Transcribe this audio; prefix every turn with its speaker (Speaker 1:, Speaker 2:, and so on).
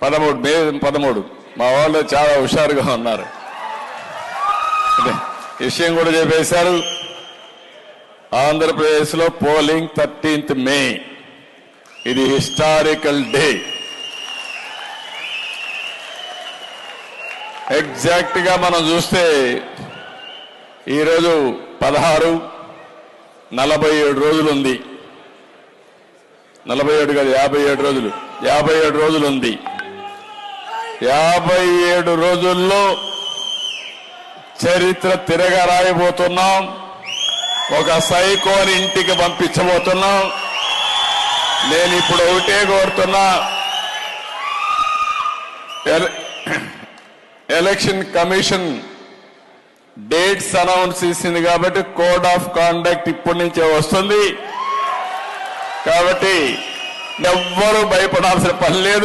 Speaker 1: మే 13 మా వాళ్ళు చాలా హుషారుగా ఉన్నారు. విషయం కూడా చెప్పేశారు. ఆంధ్రప్రదేశ్లో పోలింగ్ 13th మే. ఇది హిస్టారికల్ డే. ఎగ్జాక్ట్ గా మనం చూస్తే ఈరోజు 16, 47 రోజులు ఉంది. 47 కాదు, 57 రోజులు. 57 రోజులు ఉంది. 57 రోజుల్లో చరిత్ర తిరగా రాయబోతున్నాం. ఒక సైకోని ఇంటికి పంపించబోతున్నాం. నేను ఇప్పుడు ఒకటే కోరుతున్నా, ఎలక్షన్ కమిషన్ డేట్స్ అనౌన్స్ చేసింది కాబట్టి కోడ్ ఆఫ్ కాండక్ట్ ఇప్పటి నుంచే వస్తుంది. కాబట్టి ఎవ్వరూ భయపడాల్సిన పని లేదు.